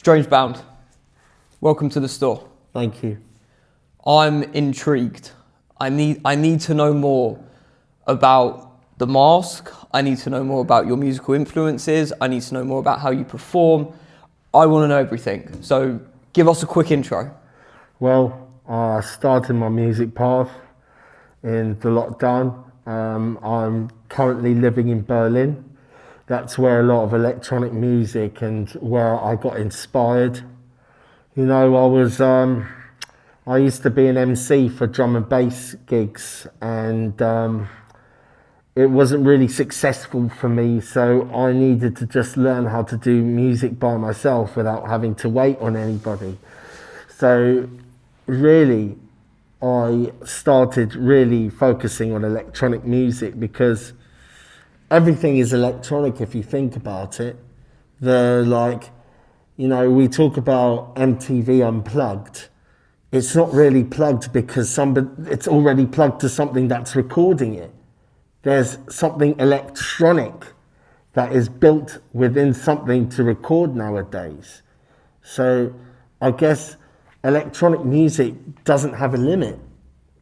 Strange Bound, welcome to the store. Thank you. I'm intrigued. I need to know more about The Mask. I need to know more about your musical influences. I need to know more about how you perform. I want to know everything. So give us a quick intro. Well, I started my music path in the lockdown. I'm currently living in Berlin. That's where a lot of electronic music and where I got inspired. You know, I used to be an MC for drum and bass gigs, and it wasn't really successful for me, so I needed to just learn how to do music by myself without having to wait on anybody. So really, I started really focusing on electronic music because everything is electronic if you think about it. We talk about MTV Unplugged. It's not really plugged because it's already plugged to something that's recording it. There's something electronic that is built within something to record nowadays. So I guess electronic music doesn't have a limit.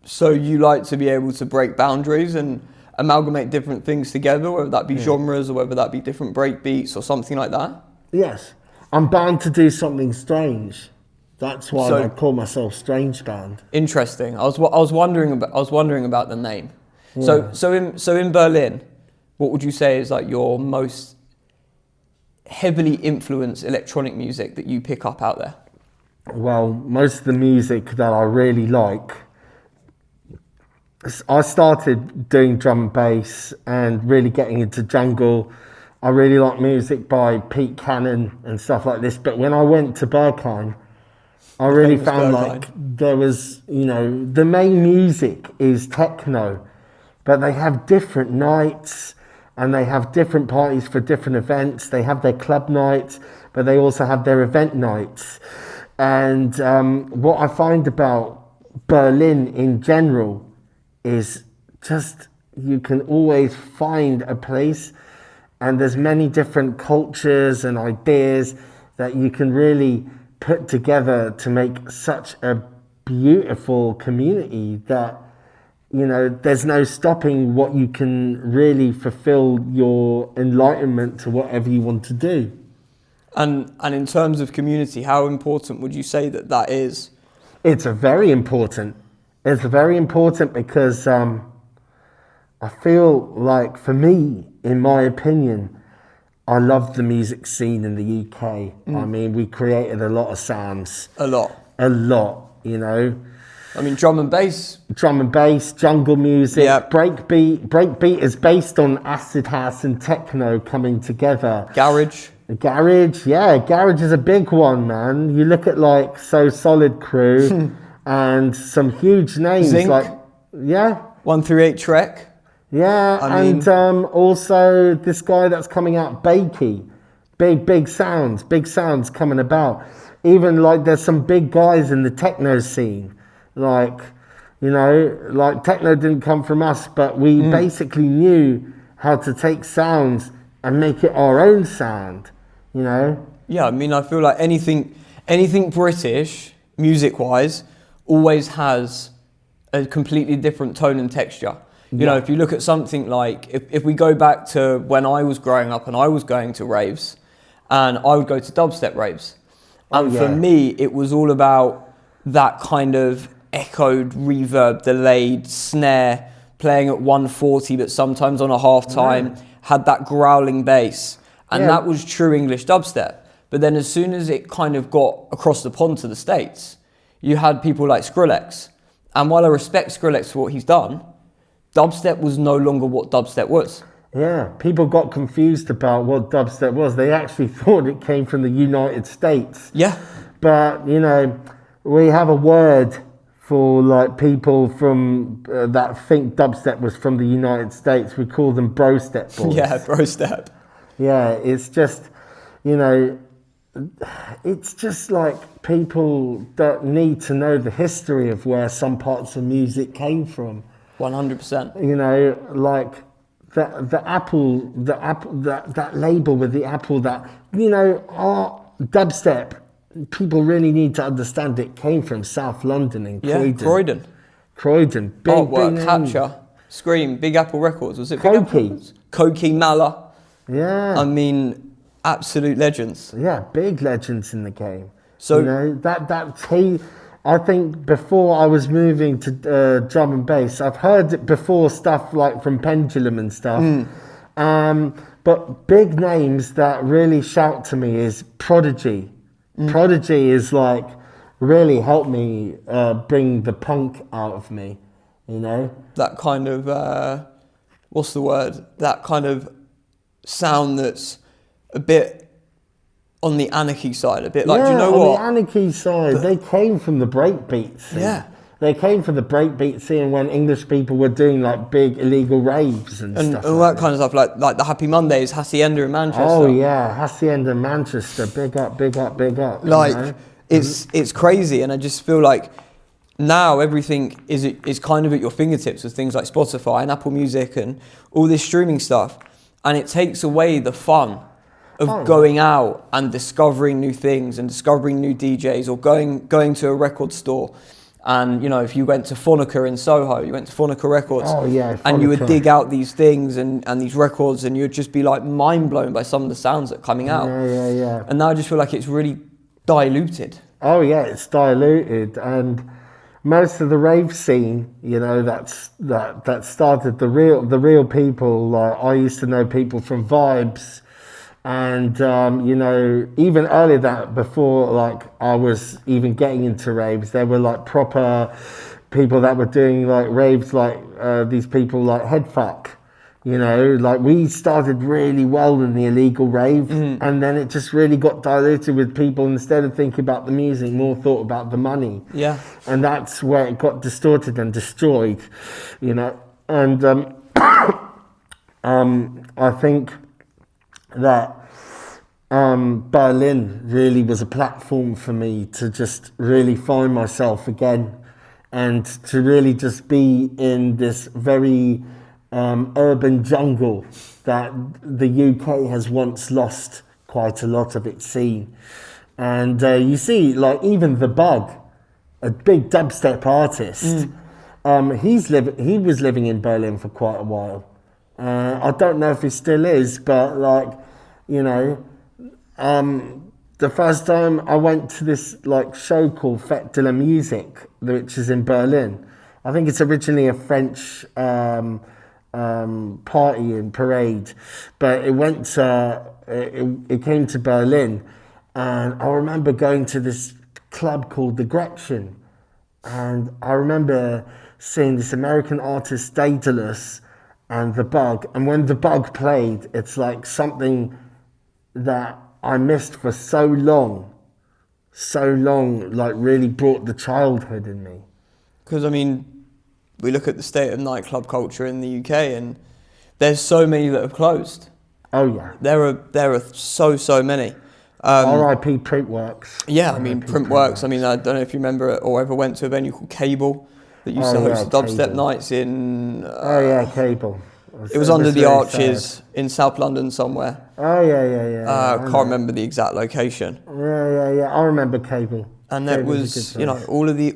So you like to be able to break boundaries and amalgamate different things together, whether that be genres or whether that be different break beats or something like that? Yes. I'm bound to do something strange. That's why I call myself Strange Bound. Interesting. I was wondering about the name. Yeah. So in Berlin, what would you say is like your most heavily influenced electronic music that you pick up out there? Well, most of the music that I really like, I started doing drum and bass and really getting into jungle. I really like music by Pete Cannon and stuff like this. But when I went to Berghain, I really found like there was, the main music is techno, but they have different nights and they have different parties for different events. They have their club nights, but they also have their event nights. And what I find about Berlin in general is just you can always find a place, and there's many different cultures and ideas that you can really put together to make such a beautiful community that, there's no stopping what you can really fulfill your enlightenment to whatever you want to do. And in terms of community, how important would you say that is? It's very important. It's very important because I feel like, for me, in my opinion, I love the music scene in the UK. I mean, we created a lot of sounds. A lot, I mean, drum and bass, jungle music, breakbeat is based on acid house and techno coming together. Garage, garage is a big one, man. You look at like So Solid Crew and some huge names. Zinc, 138 Trek. Also this guy that's coming out, Bakey. Big sounds coming about. Even like there's some big guys in the techno scene. Like techno didn't come from us, but we basically knew how to take sounds and make it our own sound, Yeah, I mean, I feel like anything British, music-wise, always has a completely different tone and texture. You know, if you look at something like, if we go back to when I was growing up and I was going to raves, and I would go to dubstep raves. And for me, it was all about that kind of echoed, reverb, delayed snare, playing at 140, but sometimes on a half time, had that growling bass. And that was true English dubstep. But then as soon as it kind of got across the pond to the States, you had people like Skrillex. And while I respect Skrillex for what he's done, dubstep was no longer what dubstep was. Yeah, people got confused about what dubstep was. They actually thought it came from the United States. Yeah. But, we have a word for like people from that think dubstep was from the United States. We call them bro-step boys. Yeah, bro-step. Yeah, it's just, it's just like people that need to know the history of where some parts of music came from. 100%. Like the Apple, that label with the Apple, that, our dubstep people really need to understand it came from South London and Yeah, Croydon. Croydon. Big Artwork, name. Hatcher, Scream, Big Apple Records. Was it Big Koki. Apple Records? Koki, Mala. Yeah. I mean, absolute legends. Yeah, big legends in the game. So- you know, that's he. I think before I was moving to drum and bass, I've heard it before stuff like from Pendulum and stuff. But big names that really shout to me is Prodigy. Prodigy is like really helped me bring the punk out of me, you know. That kind of, what's the word? That kind of sound that's a bit on the anarchy side, a bit like, do you know on what? the anarchy side, they came from the breakbeat scene. Yeah. They came from the breakbeat scene when English people were doing like big illegal raves and stuff. all like that kind of stuff, like the Happy Mondays, Hacienda in Manchester. Oh yeah, Hacienda, Manchester, big up, big up, big up. Like, you know? it's crazy, and I just feel like now everything is kind of at your fingertips with things like Spotify and Apple Music and all this streaming stuff, and it takes away the fun of going out and discovering new things and discovering new DJs, or going to a record store. And, you know, if you went to Phonica in Soho, you went to Phonica Records. Oh, yeah, and you would Phonica. dig out these things and these records, and you'd just be like mind blown by some of the sounds that are coming out. Yeah. And now I just feel like it's really diluted. Oh yeah, it's diluted, and most of the rave scene, you know, that started the real people. Like I used to know people from Vibes, and you know, even earlier that before like I was even getting into raves, there were like proper people that were doing like raves, like these people like Headfuck. You know, like we started really well in the illegal rave, and then it just really got diluted with people, instead of thinking about the music, more thought about the money. Yeah. And that's where it got distorted and destroyed, you know. And I think that Berlin really was a platform for me to just really find myself again, and to really just be in this very urban jungle that the UK has once lost quite a lot of its scene. And you see, like even The Bug, a big dubstep artist, he was living in Berlin for quite a while. I don't know if he still is, but like, you know, the first time I went to this like show called Fête de la Musique, which is in Berlin. I think it's originally a French party and parade, but it came to Berlin, and I remember going to this club called the Gretchen, and I remember seeing this American artist Daedalus and The Bug, and when The Bug played, it's like something that I missed for so long, like really brought the childhood in me. Because, I mean, we look at the state of nightclub culture in the UK, and there's so many that have closed. Oh yeah. There are so many. R.I.P. Printworks. Yeah, I mean, Printworks. I mean, I don't know if you remember it or ever went to a venue called Cable that used to host dubstep Cable. nights in. Cable. It was under the arches in South London somewhere. Oh yeah. I can't remember the exact location. Yeah. I remember Cable. And that Cable's a was, good you know, place.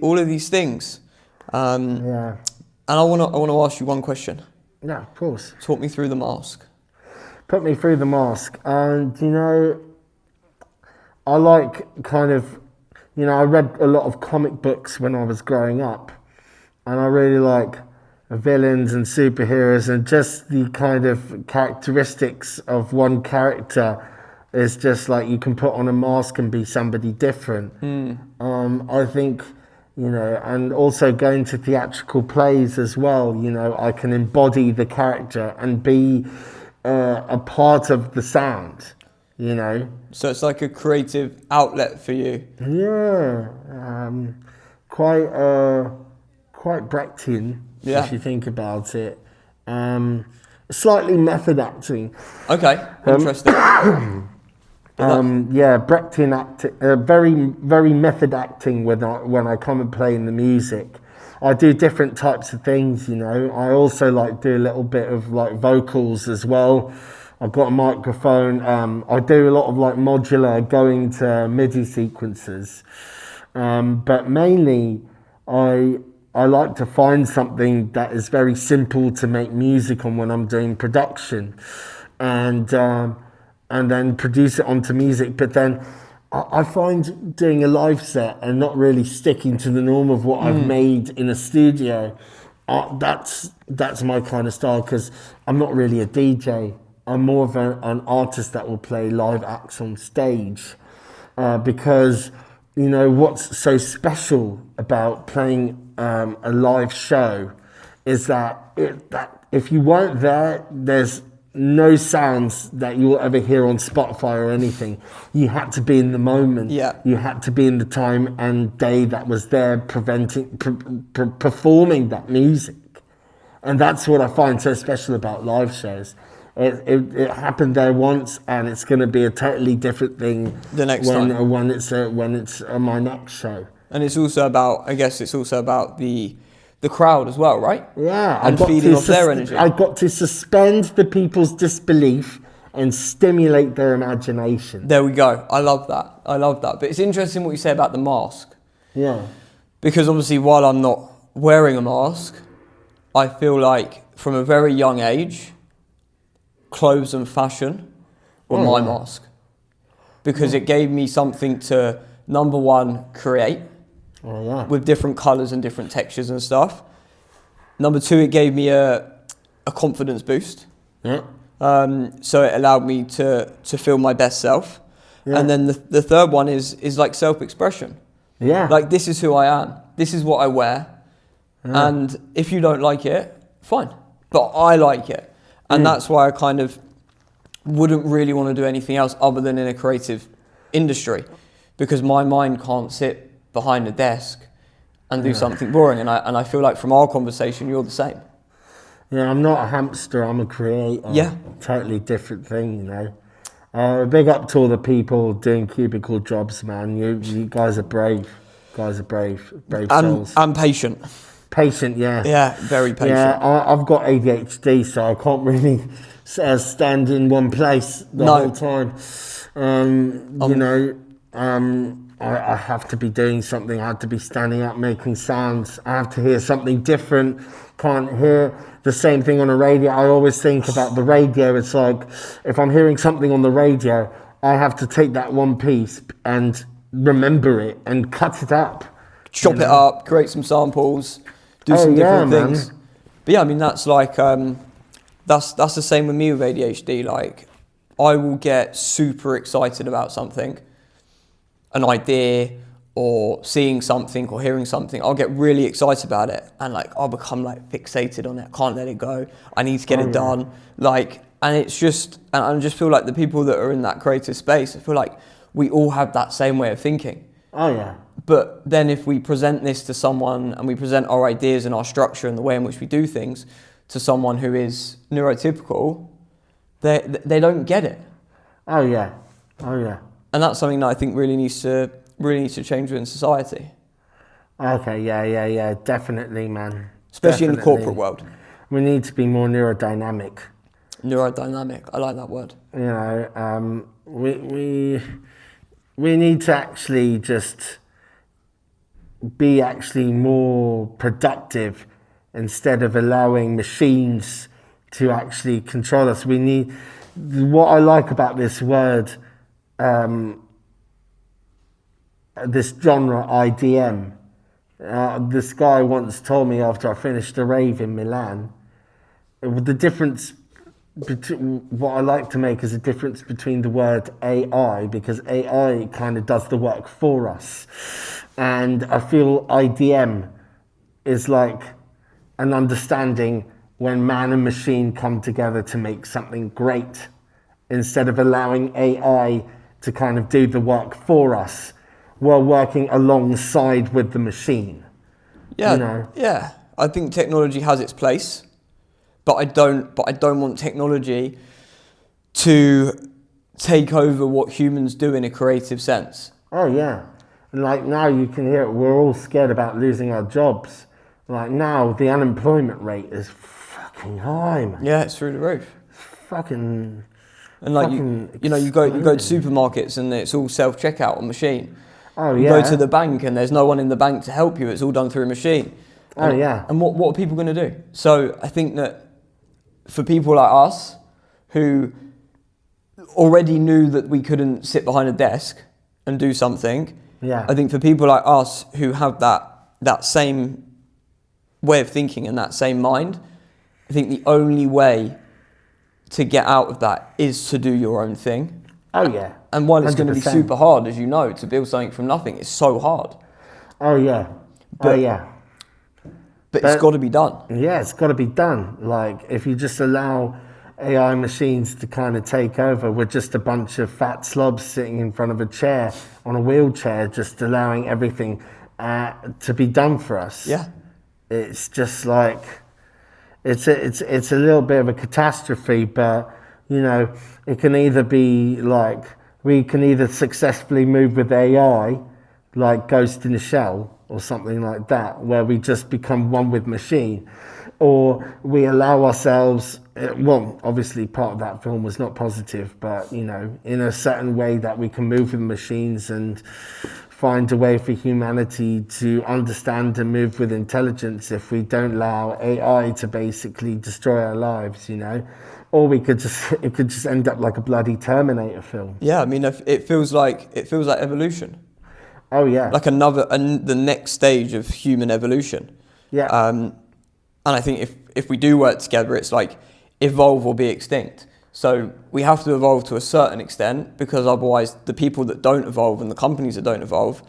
all of these things. Yeah. And I want to ask you one question. Yeah, of course. Talk me through The Mask. Put me through The Mask. And, you know, I like kind of, you know, I read a lot of comic books when I was growing up. And I really like villains and superheroes, and just the kind of characteristics of one character is just like you can put on a mask and be somebody different. I think, you know, and also going to theatrical plays as well, you know, I can embody the character and be a part of the sound, you know. So it's like a creative outlet for you. Yeah, quite Brechtian, if you think about it. Slightly method acting. Okay, interesting. Brechtian acting, very method acting when I come and play in the music. I do different types of things, you know. I also like do a little bit of like vocals as well. I've got a microphone. I do a lot of like modular going to MIDI sequences, but mainly I like to find something that is very simple to make music on when I'm doing production, and then produce it onto music. But then I find doing a live set and not really sticking to the norm of what I've made in a studio. That's my kind of style, because I'm not really a DJ. I'm more of an artist that will play live acts on stage, because you know what's so special about playing a live show is that if you weren't there, there's no sounds that you will ever hear on Spotify or anything. You had to be in the moment. Yeah. You had to be in the time and day that was there performing that music. And that's what I find so special about live shows. It happened there once, and it's going to be a totally different thing The next time. when it's my next show. And it's also about, I guess it's also about the crowd as well, right? Yeah, And feeding off their energy. I got to suspend the people's disbelief and stimulate their imagination. There we go. I love that. But it's interesting what you say about the mask. Yeah. Because obviously while I'm not wearing a mask, I feel like from a very young age, clothes and fashion were my mask. Because it gave me something to, number one, create. Oh, yeah. With different colours and different textures and stuff. Number two, it gave me a confidence boost. Yeah. So it allowed me to feel my best self. Yeah. And then the third one is like self-expression. Yeah. Like, this is who I am. This is what I wear. Yeah. And if you don't like it, fine. But I like it. And that's why I kind of wouldn't really want to do anything else other than in a creative industry. Because my mind can't sit behind a desk and do something boring. And I feel like from our conversation, you're the same. Yeah, I'm not a hamster, I'm a creator. Yeah. Totally different thing, you know. Big up to all the people doing cubicle jobs, man. You guys are brave. Brave souls. And patient. Patient, yeah. Yeah, very patient. Yeah, I've got ADHD, so I can't really stand in one place the whole time. I have to be doing something. I have to be standing up, making sounds. I have to hear something different. Can't hear the same thing on a radio. I always think about the radio. It's like, if I'm hearing something on the radio, I have to take that one piece and remember it and cut it up. Chop it up, create some samples, do some different things. Man. But yeah, I mean, that's like, that's the same with me with ADHD. Like, I will get super excited about something, an idea, or seeing something or hearing something. I'll get really excited about it, and like I'll become like fixated on it. I can't let it go. I need to get it done. Like, and it's just, and I just feel like the people that are in that creative space, I feel like we all have that same way of thinking. Oh yeah. But then if we present this to someone and we present our ideas and our structure and the way in which we do things to someone who is neurotypical, they don't get it. Oh yeah. And that's something that I think really needs to change within society. Okay, yeah, definitely, man. Especially in the corporate world. We need to be more neurodynamic. Neurodynamic, I like that word. You know, we need to actually just be actually more productive instead of allowing machines to actually control us. We need, what I like about this word, this genre IDM. This guy once told me after I finished a rave in Milan, the difference between what I like to make is a difference between the word AI, because AI kind of does the work for us, and I feel IDM is like an understanding when man and machine come together to make something great, instead of allowing AI to kind of do the work for us. We're working alongside with the machine. Yeah, you know? Yeah. I think technology has its place, but I don't want technology to take over what humans do in a creative sense. Oh yeah, and like now you can hear it. We're all scared about losing our jobs. Like now the unemployment rate is fucking high, man. Yeah, it's through the roof. Fucking And like Fucking you go to supermarkets and it's all self checkout on machine. Oh You yeah. go to the bank and there's no one in the bank to help you. It's all done through a machine. Oh yeah. And what are people going to do? So I think that for people like us who already knew that we couldn't sit behind a desk and do something, Yeah. I think for people like us who have that same way of thinking and that same mind, I think the only way to get out of that is to do your own thing. Oh yeah. And while it's going to be 100%. super hard, as you know, to build something from nothing, it's so hard. Oh yeah. But- yeah. But it's got to be done. Yeah, it's got to be done. Like, if you just allow AI machines to kind of take over, we're just a bunch of fat slobs sitting in front of a chair on a wheelchair, just allowing everything to be done for us. Yeah. It's just like, it's a little bit of a catastrophe, but, you know, it can either be like, we can either successfully move with AI, like Ghost in the Shell, or something like that, where we just become one with machine, or we allow ourselves, well, obviously part of that film was not positive, but, you know, in a certain way that we can move with machines and find a way for humanity to understand and move with intelligence if we don't allow AI to basically destroy our lives, you know. Or it could just end up like a bloody Terminator film. Yeah, I mean, it feels like evolution. Oh yeah. Like the next stage of human evolution. Yeah. And I think if we do work together, it's like evolve or be extinct. So we have to evolve to a certain extent, because otherwise the people that don't evolve and the companies that don't evolve,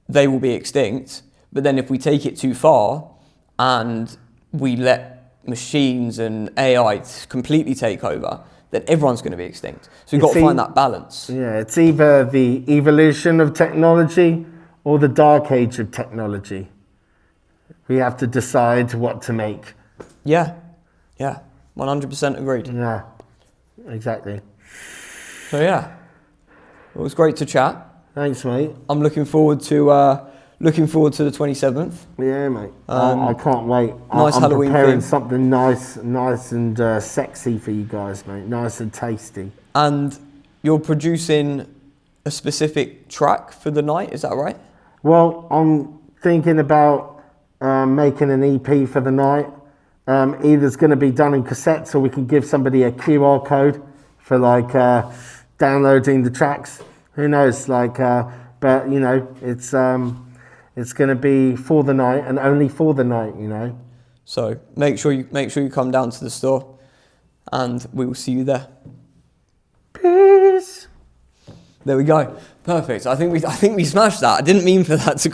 they will be extinct. But then if we take it too far and we let machines and AI completely take over, then everyone's going to be extinct. So you've got to find that balance. Yeah, it's either the evolution of technology or the dark age of technology. We have to decide what to make. Yeah, 100% agreed. Yeah, exactly. So yeah, it was great to chat. Thanks, mate. I'm looking forward to the 27th. Yeah, mate. I can't wait. Nice I'm Halloween preparing theme. something nice and sexy for you guys, mate. Nice and tasty. And you're producing a specific track for the night, is that right? Well, I'm thinking about making an EP for the night. Either it's going to be done in cassettes, or we can give somebody a QR code for like downloading the tracks. Who knows? Like, but you know, it's going to be for the night and only for the night. You know. So make sure you come down to the store, and we will see you there. Peace. There we go. Perfect. I think we smashed that. I didn't mean for that to